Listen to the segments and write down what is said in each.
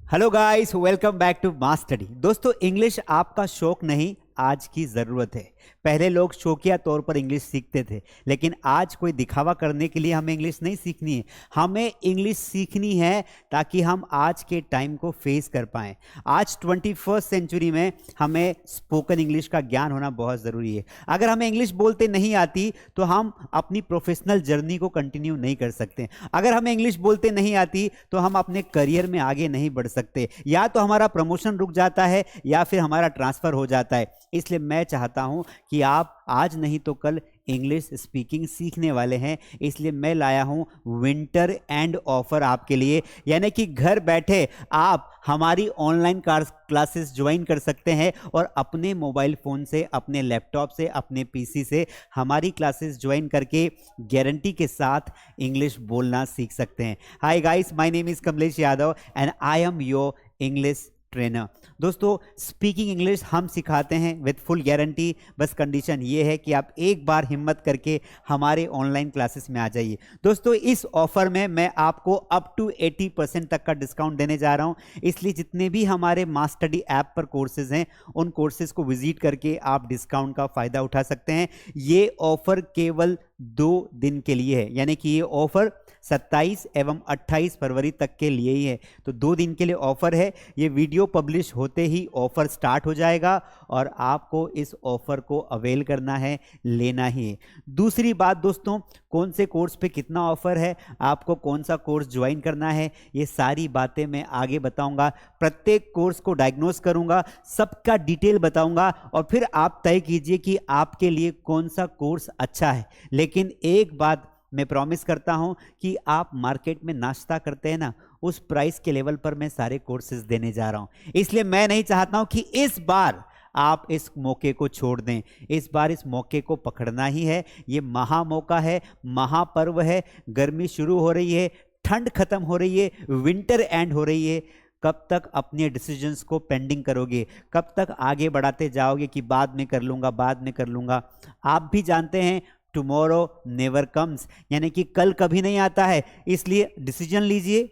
Hello guys, welcome back to mass study. दोस्तों, English आपका शौक नहीं, आज की ज़रूरत है। पहले लोग शौकिया तौर पर इंग्लिश सीखते थे, लेकिन आज कोई दिखावा करने के लिए हमें इंग्लिश नहीं सीखनी है। हमें इंग्लिश सीखनी है ताकि हम आज के टाइम को फेस कर पाएं। आज 21st सेंचुरी में हमें स्पोकन इंग्लिश का ज्ञान होना बहुत ज़रूरी है। अगर हमें इंग्लिश बोलते नहीं आती तो हम अपनी प्रोफेशनल जर्नी को कंटिन्यू नहीं कर सकते। अगर हमें इंग्लिश बोलते नहीं आती तो हम अपने करियर में आगे नहीं बढ़ सकते। या तो हमारा प्रमोशन रुक जाता है या फिर हमारा ट्रांसफ़र हो जाता है। इसलिए मैं चाहता हूं कि आप आज नहीं तो कल इंग्लिश स्पीकिंग सीखने वाले हैं। इसलिए मैं लाया हूं विंटर एंड ऑफर आपके लिए, यानी कि घर बैठे आप हमारी ऑनलाइन क्लासेस ज्वाइन कर सकते हैं और अपने मोबाइल फ़ोन से, अपने लैपटॉप से, अपने पीसी से हमारी क्लासेस ज्वाइन करके गारंटी के साथ इंग्लिश बोलना सीख सकते हैं। Hi guys, my name is Kamlesh Yadav and I am your English trainer. दोस्तों, स्पीकिंग इंग्लिश हम सिखाते हैं विद फुल गारंटी। बस कंडीशन ये है कि आप एक बार हिम्मत करके हमारे ऑनलाइन क्लासेस में आ जाइए। दोस्तों, इस ऑफर में मैं आपको अप टू 80% तक का डिस्काउंट देने जा रहा हूं। इसलिए जितने भी हमारे मास स्टडी ऐप पर कोर्सेज हैं, उन कोर्सेज को विजिट करके आप डिस्काउंट का फ़ायदा उठा सकते हैं। ये ऑफर केवल 2 दिन के लिए है, यानी कि ये ऑफर 27 एवं 28 फरवरी तक के लिए ही है। तो 2 दिन के लिए ऑफर है। ये वीडियो पब्लिश होते ही ऑफर स्टार्ट हो जाएगा और आपको इस ऑफर को अवेल करना है, लेना ही है। दूसरी बात दोस्तों, कौन से कोर्स पे कितना ऑफर है, आपको कौन सा कोर्स ज्वाइन करना है, ये सारी बातें मैं आगे बताऊंगा। प्रत्येक कोर्स को डायग्नोस करूंगा, सबका डिटेल बताऊंगा और फिर आप तय कीजिए कि आपके लिए कौन सा कोर्स अच्छा है। लेकिन एक बात मैं प्रॉमिस करता हूं कि आप मार्केट में नाश्ता करते हैं ना, उस प्राइस के लेवल पर मैं सारे कोर्सेज देने जा रहा हूं। इसलिए मैं नहीं चाहता हूं कि इस बार आप इस मौके को छोड़ दें। इस बार इस मौके को पकड़ना ही है। ये महा मौका है, महापर्व है। गर्मी शुरू हो रही है, ठंड खत्म हो रही है, विंटर एंड हो रही है। कब तक अपने डिसीजंस को पेंडिंग करोगे? कब तक आगे बढ़ाते जाओगे कि बाद में कर लूँगा, बाद में कर लूँगा? आप भी जानते हैं टुमारो नेवर कम्स, यानी कि कल कभी नहीं आता है। इसलिए डिसीजन लीजिए,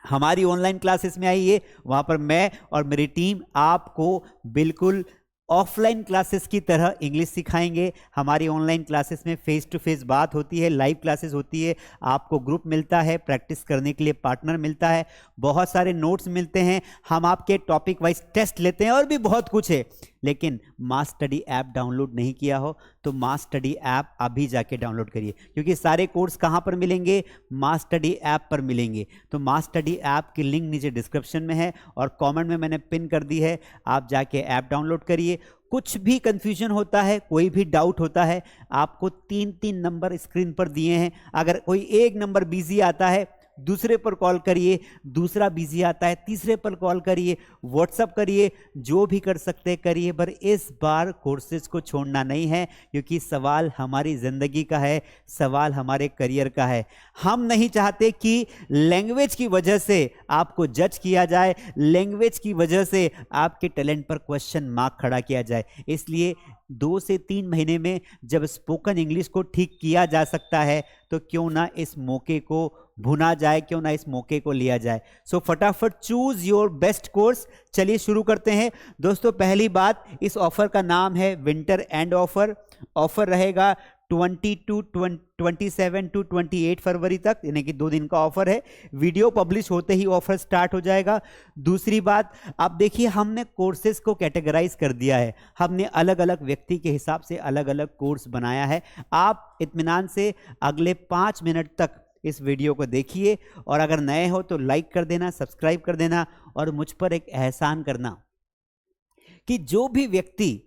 हमारी ऑनलाइन क्लासेस में आइए। वहाँ पर मैं और मेरी टीम आपको बिल्कुल ऑफलाइन क्लासेस की तरह इंग्लिश सिखाएंगे। हमारी ऑनलाइन क्लासेस में फेस टू फेस बात होती है, लाइव क्लासेस होती है, आपको ग्रुप मिलता है, प्रैक्टिस करने के लिए पार्टनर मिलता है, बहुत सारे नोट्स मिलते हैं, हम आपके टॉपिक वाइज टेस्ट लेते हैं और भी बहुत कुछ है। लेकिन मास स्टडी ऐप डाउनलोड नहीं किया हो तो मास स्टडी ऐप अभी जाके डाउनलोड करिए, क्योंकि सारे कोर्स कहाँ पर मिलेंगे? मास स्टडी ऐप पर मिलेंगे। तो मास स्टडी ऐप की लिंक नीचे डिस्क्रिप्शन में है और कमेंट में मैंने पिन कर दी है, आप जाके ऐप डाउनलोड करिए। कुछ भी कंफ्यूजन होता है, कोई भी डाउट होता है, आपको 3 नंबर स्क्रीन पर दिए हैं। अगर कोई एक नंबर बिजी आता है, दूसरे पर कॉल करिए, दूसरा बिजी आता है, तीसरे पर कॉल करिए, व्हाट्सअप करिए, जो भी कर सकते हैं करिए। पर इस बार कोर्सेज को छोड़ना नहीं है, क्योंकि सवाल हमारी ज़िंदगी का है, सवाल हमारे करियर का है। हम नहीं चाहते कि लैंग्वेज की वजह से आपको जज किया जाए, लैंग्वेज की वजह से आपके टैलेंट पर क्वेश्चन मार्क खड़ा किया जाए। इसलिए 2 से 3 महीने में जब स्पोकन इंग्लिश को ठीक किया जा सकता है, तो क्यों ना इस मौके को भुना जाए, क्यों ना इस मौके को लिया जाए। सो फटाफट चूज योर बेस्ट कोर्स। चलिए शुरू करते हैं। दोस्तों, पहली बात, इस ऑफर का नाम है विंटर एंड ऑफर। ऑफर रहेगा 27 टू 28 फरवरी तक, यानी कि 2 दिन का ऑफर है। वीडियो पब्लिश होते ही ऑफर स्टार्ट हो जाएगा। दूसरी बात, आप देखिए, हमने कोर्सेज को कैटेगराइज कर दिया है। हमने अलग अलग व्यक्ति के हिसाब से अलग अलग कोर्स बनाया है। आप इत्मीनान से अगले 5 मिनट तक इस वीडियो को देखिए और अगर नए हो तो लाइक कर देना, सब्सक्राइब कर देना और मुझ पर एक एहसान करना कि जो भी व्यक्ति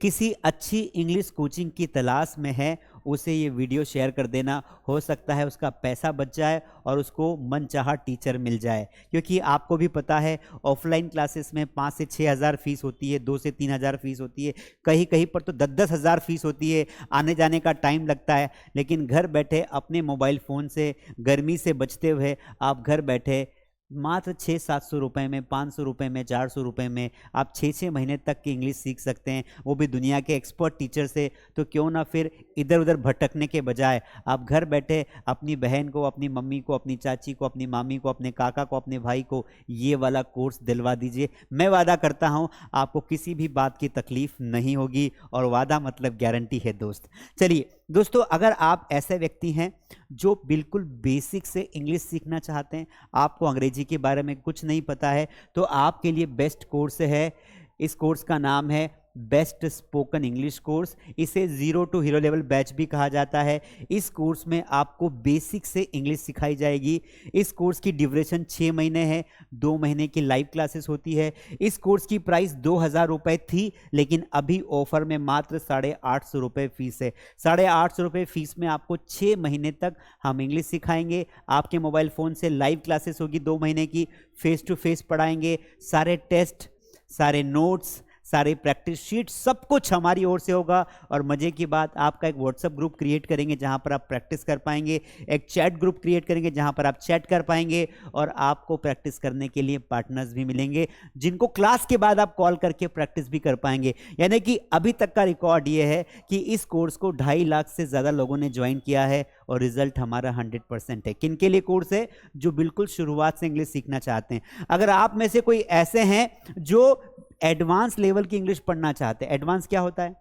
किसी अच्छी इंग्लिश कोचिंग की तलाश में है, उसे ये वीडियो शेयर कर देना। हो सकता है उसका पैसा बच जाए और उसको मनचाहा टीचर मिल जाए, क्योंकि आपको भी पता है ऑफलाइन क्लासेस में 5 से 6 हज़ार फीस होती है, 2 से 3 हज़ार फीस होती है, कहीं कहीं पर तो 10-10 हज़ार फीस होती है। आने जाने का टाइम लगता है, लेकिन घर बैठे अपने मोबाइल फ़ोन से, गर्मी से बचते हुए आप घर बैठे मात्र 600-700 रुपये में, 500 रुपये में, 400 रुपये में आप 6-6 महीने तक की इंग्लिश सीख सकते हैं, वो भी दुनिया के एक्सपर्ट टीचर से। तो क्यों ना फिर इधर उधर भटकने के बजाय आप घर बैठे अपनी बहन को, अपनी मम्मी को, अपनी चाची को, अपनी मामी को, अपने काका को, अपने भाई को ये वाला कोर्स दिलवा दीजिए। मैं वादा करता हूँ आपको किसी भी बात की तकलीफ नहीं होगी, और वादा मतलब गारंटी है दोस्त। चलिए दोस्तों, अगर आप ऐसे व्यक्ति हैं जो बिल्कुल बेसिक से इंग्लिश सीखना चाहते हैं, आपको अंग्रेजी के बारे में कुछ नहीं पता है, तो आपके लिए बेस्ट कोर्स है। इस कोर्स का नाम है बेस्ट स्पोकन इंग्लिश कोर्स। इसे 0 to हीरो लेवल बैच भी कहा जाता है। इस कोर्स में आपको बेसिक से इंग्लिश सिखाई जाएगी। इस कोर्स की ड्यूरेशन 6 महीने है, 2 महीने की लाइव क्लासेस होती है। इस कोर्स की प्राइस 2000 रुपये थी, लेकिन अभी ऑफर में मात्र 850 रुपये फीस है। 850 रुपये फीस में आपको 6 महीने तक हम इंग्लिश सिखाएंगे। आपके मोबाइल फ़ोन से लाइव क्लासेस होगी 2 महीने की, फेस टू फेस पढ़ाएंगे। सारे टेस्ट, सारे नोट्स, सारे प्रैक्टिस शीट, सब कुछ हमारी ओर से होगा। और मजे की बात, आपका एक व्हाट्सएप ग्रुप क्रिएट करेंगे जहां पर आप प्रैक्टिस कर पाएंगे। एक चैट ग्रुप क्रिएट करेंगे जहां पर आप चैट कर पाएंगे, और आपको प्रैक्टिस करने के लिए पार्टनर्स भी मिलेंगे जिनको क्लास के बाद आप कॉल करके प्रैक्टिस भी कर पाएंगे। यानी कि अभी तक का रिकॉर्ड ये है कि इस कोर्स को 2.5 लाख से ज़्यादा लोगों ने ज्वाइन किया है, और रिजल्ट हमारा 100% है। किन के लिए कोर्स है? जो बिल्कुल शुरुआत से इंग्लिश सीखना चाहते हैं। अगर आप में से कोई ऐसे हैं जो एडवांस लेवल की इंग्लिश पढ़ना चाहते हैं। एडवांस क्या होता है?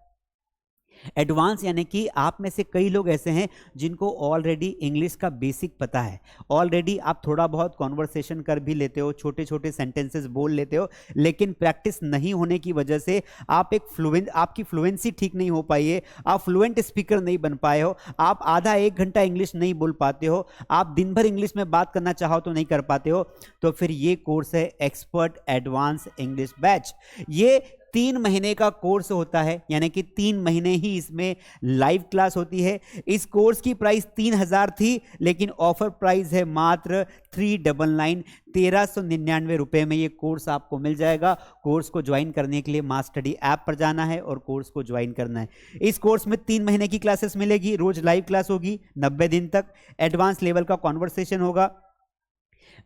एडवांस यानी कि आप में से कई लोग ऐसे हैं जिनको ऑलरेडी इंग्लिश का बेसिक पता है। ऑलरेडी आप थोड़ा बहुत कॉन्वर्सेशन कर भी लेते हो, छोटे छोटे सेंटेंसेस बोल लेते हो, लेकिन प्रैक्टिस नहीं होने की वजह से आपकी फ्लुएंसी ठीक नहीं हो पाई है। आप फ्लुएंट स्पीकर नहीं बन पाए हो। आप आधा 1 घंटा इंग्लिश नहीं बोल पाते हो। आप दिन भर इंग्लिश में बात करना चाहो तो नहीं कर पाते हो। तो फिर ये कोर्स है एक्सपर्ट एडवांस इंग्लिश बैच। ये 3 महीने का कोर्स होता है, यानी कि 3 महीने ही इसमें लाइव क्लास होती है। इस कोर्स की प्राइस 3000 थी, लेकिन ऑफर प्राइस है मात्र 399 1399 रुपए में ये कोर्स आपको मिल जाएगा। कोर्स को ज्वाइन करने के लिए मास स्टडी ऐप पर जाना है और कोर्स को ज्वाइन करना है। इस कोर्स में 3 महीने की क्लासेस मिलेगी, रोज लाइव क्लास होगी 90 दिन तक। एडवांस लेवल का कॉन्वर्सेशन होगा,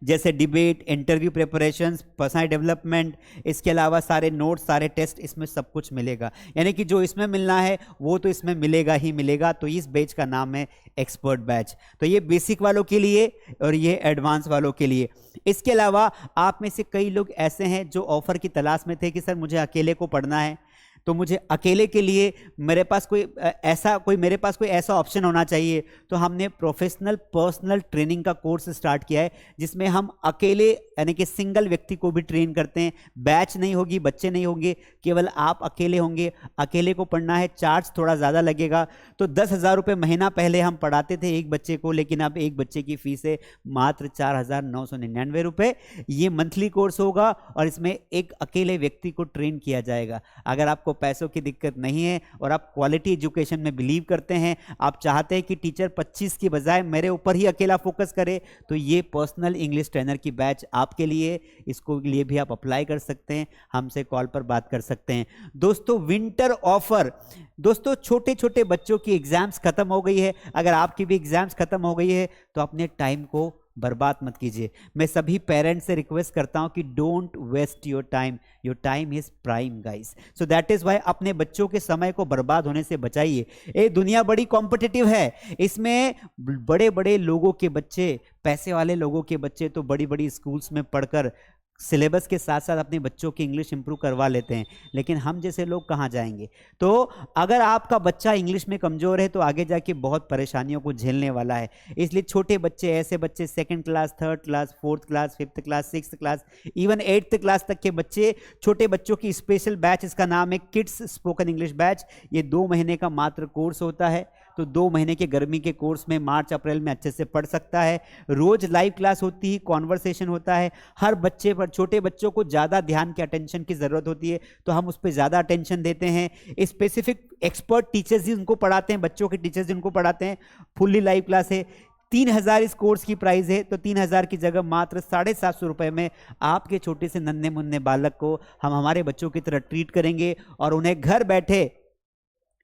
जैसे debate, interview preparations, personal development. इसके अलावा सारे नोट्स, सारे टेस्ट, इसमें सब कुछ मिलेगा। यानी कि जो इसमें मिलना है वो तो इसमें मिलेगा ही मिलेगा। तो इस बैच का नाम है एक्सपर्ट बैच। तो ये बेसिक वालों के लिए और ये एडवांस वालों के लिए। इसके अलावा आप में से कई लोग ऐसे हैं जो ऑफर की तलाश में थे कि सर मुझे अकेले को पढ़ना है, तो मुझे अकेले के लिए मेरे पास कोई ऐसा ऑप्शन होना चाहिए। तो हमने प्रोफेशनल पर्सनल ट्रेनिंग का कोर्स स्टार्ट किया है, जिसमें हम अकेले यानी कि सिंगल व्यक्ति को भी ट्रेन करते हैं। बैच नहीं होगी, बच्चे नहीं होंगे, केवल आप अकेले होंगे। अकेले को पढ़ना है, चार्ज थोड़ा ज़्यादा लगेगा। तो 10,000 रुपये महीना पहले हम पढ़ाते थे एक बच्चे को, लेकिन अब एक बच्चे की फीस है मात्र 4,999 रुपये। ये मंथली कोर्स होगा और इसमें एक अकेले व्यक्ति को ट्रेन किया जाएगा। अगर आपको पैसों की दिक्कत नहीं है और आप क्वालिटी एजुकेशन में बिलीव करते हैं, आप चाहते हैं कि टीचर 25 की बजाय मेरे ऊपर ही अकेला फोकस करे, तो ये पर्सनल इंग्लिश ट्रेनर की बैच आपके लिए। इसको लिए भी आप अप्लाई कर सकते हैं, हमसे कॉल पर बात कर सकते हैं। दोस्तों विंटर ऑफर, दोस्तों छोटे छोटे बच्चों की एग्जाम्स खत्म हो गई है। अगर आपकी भी एग्जाम्स खत्म हो गई है तो अपने टाइम को बर्बाद मत कीजिए। मैं सभी पेरेंट्स से रिक्वेस्ट करता हूं कि don't waste your time is prime guys. So that is why अपने बच्चों के समय को बर्बाद होने से बचाइए। ये दुनिया बड़ी कॉम्पिटिटिव है, इसमें बड़े बड़े लोगों के बच्चे, पैसे वाले लोगों के बच्चे तो बड़ी बड़ी स्कूल्स में पढ़कर सिलेबस के साथ साथ अपने बच्चों की इंग्लिश इंप्रूव करवा लेते हैं, लेकिन हम जैसे लोग कहाँ जाएंगे। तो अगर आपका बच्चा इंग्लिश में कमज़ोर है तो आगे जाके बहुत परेशानियों को झेलने वाला है। इसलिए छोटे बच्चे, ऐसे बच्चे 2nd class, 3rd class, 4th class, 5th class, 6th class, even 8th class तक के बच्चे, छोटे बच्चों की स्पेशल बैच, इसका नाम है किड्स स्पोकन इंग्लिश बैच। ये 2 महीने का मात्र कोर्स होता है। तो 2 महीने के गर्मी के कोर्स में मार्च अप्रैल में अच्छे से पढ़ सकता है। रोज लाइव क्लास होती है, कॉन्वर्सेशन होता है। हर बच्चे पर, छोटे बच्चों को ज़्यादा ध्यान की अटेंशन की ज़रूरत होती है, तो हम उस पर ज़्यादा अटेंशन देते हैं। स्पेसिफिक एक्सपर्ट टीचर्स ही उनको पढ़ाते हैं, बच्चों के टीचर्स ही उनको पढ़ाते हैं। फुल्ली लाइव क्लास है। 3000 इस कोर्स की प्राइस है, तो 3000 की जगह मात्र 750 रुपये में आपके छोटे से नन्हे मुन्ने बालक को हम हमारे बच्चों की तरह ट्रीट करेंगे और उन्हें घर बैठे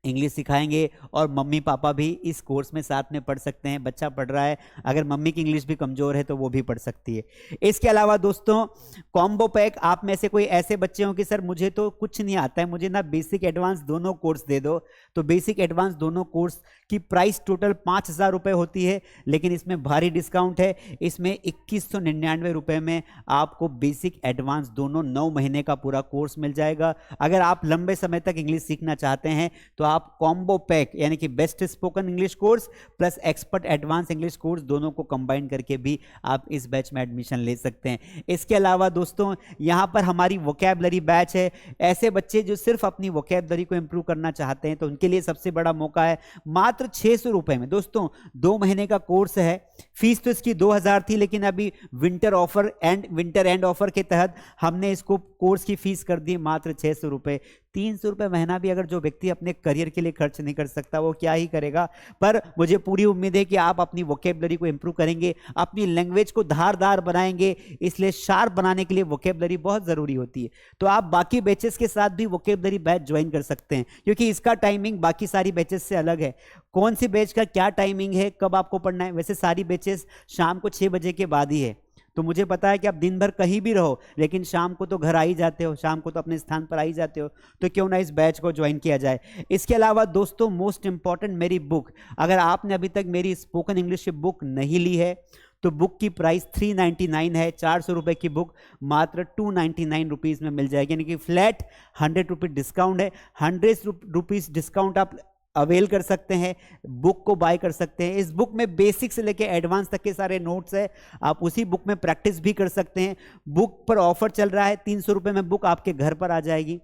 इंग्लिश सिखाएंगे और मम्मी पापा भी इस कोर्स में साथ में पढ़ सकते हैं। बच्चा पढ़ रहा है, अगर मम्मी की इंग्लिश भी कमज़ोर है तो वो भी पढ़ सकती है। इसके अलावा दोस्तों कॉम्बो पैक, आप में से कोई ऐसे बच्चे हों कि सर मुझे तो कुछ नहीं आता है, मुझे ना बेसिक एडवांस दोनों कोर्स दे दो, तो बेसिक एडवांस दोनों कोर्स की प्राइस टोटल 5,000 रुपये होती है, लेकिन इसमें भारी डिस्काउंट है। इसमें 2199 रुपये में आपको बेसिक एडवांस दोनों 9 महीने का पूरा कोर्स मिल जाएगा। अगर आप लंबे समय तक इंग्लिश सीखना चाहते हैं तो आप कॉम्बो पैक यानी कि best spoken English course plus expert advance English course दोनों को कंबाइन करके भी आप इस बैच में एडमिशन ले सकते हैं। इसके अलावा दोस्तों यहां पर हमारी वोकैबुलरी बैच है। ऐसे बच्चे जो सिर्फ अपनी वोकैबुलरी को इंप्रूव करना चाहते हैं तो उनके लिए सबसे बड़ा मौका है। मात्र 600 रुपए में दोस्तों 2 महीने का कोर्स है। फीस तो इसकी 2000 थी, लेकिन अभी विंटर एंड ऑफर के तहत हमने इसको कोर्स की फीस कर दी मात्र 600 रुपए। 300 रुपये महीना भी अगर जो व्यक्ति अपने करियर के लिए खर्च नहीं कर सकता वो क्या ही करेगा। पर मुझे पूरी उम्मीद है कि आप अपनी वोकैबुलरी को इंप्रूव करेंगे, अपनी लैंग्वेज को धारदार बनाएंगे, इसलिए शार्प बनाने के लिए वोकैबुलरी बहुत ज़रूरी होती है। तो आप बाकी बैचेस के साथ भी वोकैबुलरी बैच ज्वाइन कर सकते हैं, क्योंकि इसका टाइमिंग बाकी सारी बैचेस से अलग है। कौन सी बैच का क्या टाइमिंग है, कब आपको पढ़ना है, वैसे सारी बैचेस शाम को 6 बजे के बाद ही है। तो मुझे पता है कि आप दिन भर कहीं भी रहो, लेकिन शाम को तो घर आ ही जाते हो, शाम को तो अपने स्थान पर आ ही जाते हो, तो क्यों ना इस बैच को ज्वाइन किया जाए। इसके अलावा दोस्तों मोस्ट इंपॉर्टेंट, मेरी बुक, अगर आपने अभी तक मेरी स्पोकन इंग्लिश की बुक नहीं ली है तो बुक की प्राइस 399 है। 400 रुपये की बुक मात्र 299 रुपीज़ में मिल जाएगी, यानी कि फ्लैट 100 रुपये डिस्काउंट है। 100 रुपीज़ डिस्काउंट आप अवेल कर सकते हैं, बुक को बाय कर सकते हैं। इस बुक में बेसिक से लेके एडवांस तक के सारे नोट्स है, आप उसी बुक में प्रैक्टिस भी कर सकते हैं। बुक पर ऑफर चल रहा है, 300 रुपये में बुक आपके घर पर आ जाएगी,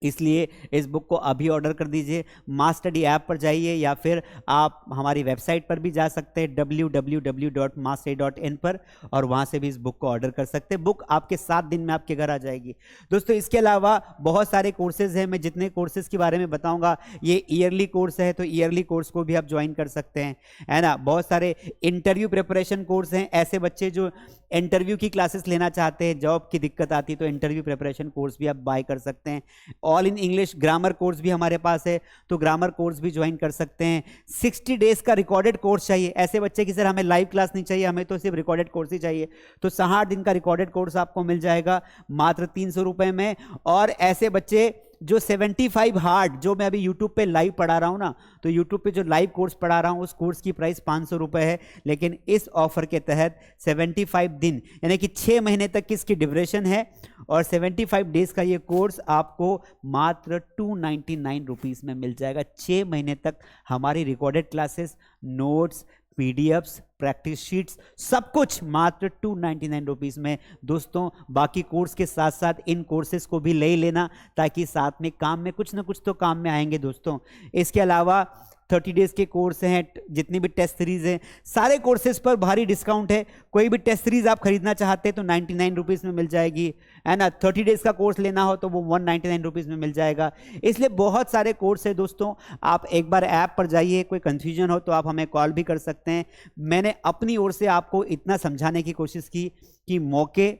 इसलिए इस बुक को अभी ऑर्डर कर दीजिए। मास्टडी ऐप पर जाइए या फिर आप हमारी वेबसाइट पर भी जा सकते हैं www.mastery.in पर, और वहाँ से भी इस बुक को ऑर्डर कर सकते हैं। बुक आपके 7 दिन में आपके घर आ जाएगी। दोस्तों इसके अलावा बहुत सारे कोर्सेज हैं, मैं जितने कोर्सेज के बारे में बताऊंगा ये ईयरली कोर्स है, तो ईयरली कोर्स को भी आप ज्वाइन कर सकते हैं, है ना। बहुत सारे इंटरव्यू प्रिपरेशन कोर्स हैं, ऐसे बच्चे जो इंटरव्यू की क्लासेस लेना चाहते हैं, जॉब की दिक्कत आती है, तो इंटरव्यू प्रिपरेशन कोर्स भी आप बाय कर सकते हैं। All in English grammar course भी हमारे पास है, तो ग्रामर कोर्स भी ज्वाइन कर सकते हैं। 60 डेज का रिकॉर्डेड कोर्स चाहिए, ऐसे बच्चे की सर हमें लाइव क्लास नहीं चाहिए, हमें तो सिर्फ रिकॉर्डेड कोर्स ही चाहिए, तो 60 दिन का रिकॉर्डेड कोर्स आपको मिल जाएगा मात्र 300 रुपये में। और ऐसे बच्चे जो 75 हार्ड, जो मैं अभी यूट्यूब पे लाइव पढ़ा रहा हूँ ना, तो यूट्यूब पे जो लाइव कोर्स पढ़ा रहा हूँ उस कोर्स की प्राइस 500 रुपये है, लेकिन इस ऑफर के तहत 75 दिन यानी कि 6 महीने तक की इसकी ड्यूरेशन है, और 75 डेज का ये कोर्स आपको मात्र 299 रुपीज़ में मिल जाएगा। 6 महीने तक हमारी recorded classes, notes, PDFs, practice sheets, सब कुछ मात्र 299 रुपीज़ में। दोस्तों बाकी कोर्स के साथ साथ इन कोर्सेज को भी ले लेना, ताकि साथ में काम में कुछ ना कुछ तो काम में आएंगे दोस्तों। इसके अलावा 30 डेज के कोर्स हैं, जितनी भी टेस्ट सीरीज हैं, सारे कोर्सेज पर भारी डिस्काउंट है। कोई भी टेस्ट सीरीज आप खरीदना चाहते हैं तो 99 रुपीज़ में मिल जाएगी, है ना। 30 डेज का कोर्स लेना हो तो वो 199 रुपीज़ में मिल जाएगा। इसलिए बहुत सारे कोर्स है दोस्तों, आप एक बार ऐप पर जाइए, कोई कंफ्यूजन हो तो आप हमें कॉल भी कर सकते हैं। मैंने अपनी ओर से आपको इतना समझाने की कोशिश की कि मौके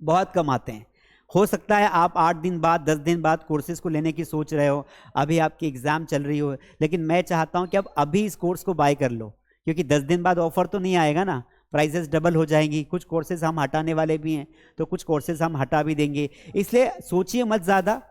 बहुत कम आते हैं। हो सकता है आप 8 दिन बाद, 10 दिन बाद कोर्सेज को लेने की सोच रहे हो, अभी आपकी एग्ज़ाम चल रही हो, लेकिन मैं चाहता हूं कि अब अभी इस कोर्स को बाय कर लो, क्योंकि 10 दिन बाद ऑफर तो नहीं आएगा ना, प्राइसेस डबल हो जाएंगी। कुछ कोर्सेज हम हटाने वाले भी हैं, तो कुछ कोर्सेज हम हटा भी देंगे, इसलिए सोचिए मत ज़्यादा।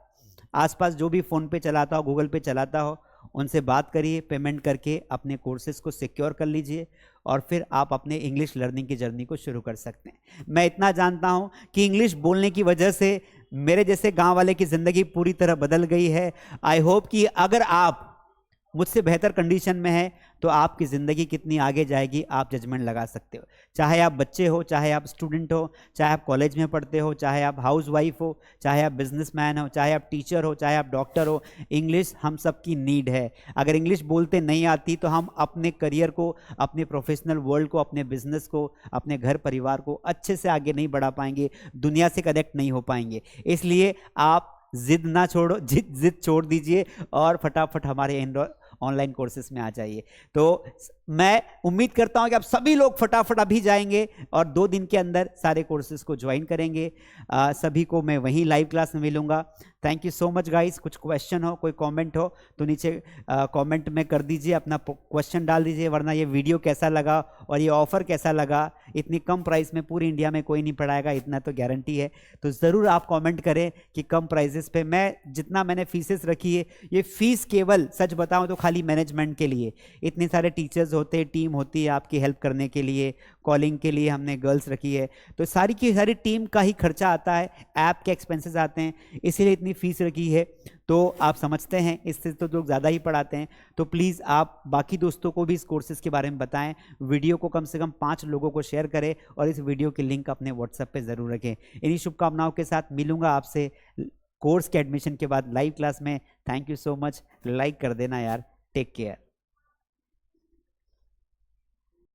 आसपास जो भी फ़ोन पे चलाता हो, गूगल पे चलाता हो, उनसे बात करिए, पेमेंट करके अपने कोर्सेज को सिक्योर कर लीजिए, और फिर आप अपने इंग्लिश लर्निंग की जर्नी को शुरू कर सकते हैं। मैं इतना जानता हूं कि इंग्लिश बोलने की वजह से मेरे जैसे गांव वाले की ज़िंदगी पूरी तरह बदल गई है। आई होप कि अगर आप मुझसे बेहतर कंडीशन में है तो आपकी ज़िंदगी कितनी आगे जाएगी आप जजमेंट लगा सकते हो। चाहे आप बच्चे हो, चाहे आप स्टूडेंट हो, चाहे आप कॉलेज में पढ़ते हो, चाहे आप हाउस वाइफ हो, चाहे आप बिजनेसमैन हो, चाहे आप टीचर हो, चाहे आप डॉक्टर हो, इंग्लिश हम सब की नीड है। अगर इंग्लिश बोलते नहीं आती तो हम अपने करियर को, अपने प्रोफेशनल वर्ल्ड को, अपने बिजनेस को, अपने घर परिवार को अच्छे से आगे नहीं बढ़ा पाएंगे, दुनिया से कनेक्ट नहीं हो पाएंगे। इसलिए आप जिद ना छोड़ो, जिद छोड़ दीजिए और फटाफट हमारे ऑनलाइन कोर्सेज में आ जाइए। तो मैं उम्मीद करता हूं कि आप सभी लोग फटाफट अभी जाएंगे और 2 दिन के अंदर सारे कोर्सेज को ज्वाइन करेंगे। सभी को मैं वहीं लाइव क्लास में मिलूंगा। Thank you so much guys. कुछ क्वेश्चन हो, कोई कमेंट हो तो नीचे कमेंट में कर दीजिए, अपना क्वेश्चन डाल दीजिए। वरना ये वीडियो कैसा लगा और ये ऑफर कैसा लगा, इतनी कम प्राइस में पूरी इंडिया में कोई नहीं पढ़ाएगा, इतना तो गारंटी है। तो ज़रूर आप कमेंट करें कि कम प्राइजेस पे मैं जितना मैंने फीसेस रखी है, ये फीस केवल सच बताऊं तो खाली मैनेजमेंट के लिए। इतने सारे टीचर्स होते हैं, टीम होती है आपकी हेल्प करने के लिए, कॉलिंग के लिए हमने गर्ल्स रखी है, तो सारी की सारी टीम का ही खर्चा आता है, ऐप के एक्सपेंसेस आते हैं, इसीलिए इतनी फीस रखी है। तो आप समझते हैं, इससे तो लोग ज़्यादा ही पढ़ाते हैं। तो प्लीज़ आप बाकी दोस्तों को भी इस कोर्सेज़ के बारे में बताएं, वीडियो को कम से कम 5 लोगों को शेयर करें और इस वीडियो की लिंक अपने व्हाट्सएप पे ज़रूर रखें। इन्हीं शुभकामनाओं के साथ मिलूंगा आपसे कोर्स के एडमिशन के बाद लाइव क्लास में। Thank you so much. Like कर देना यार। Take care.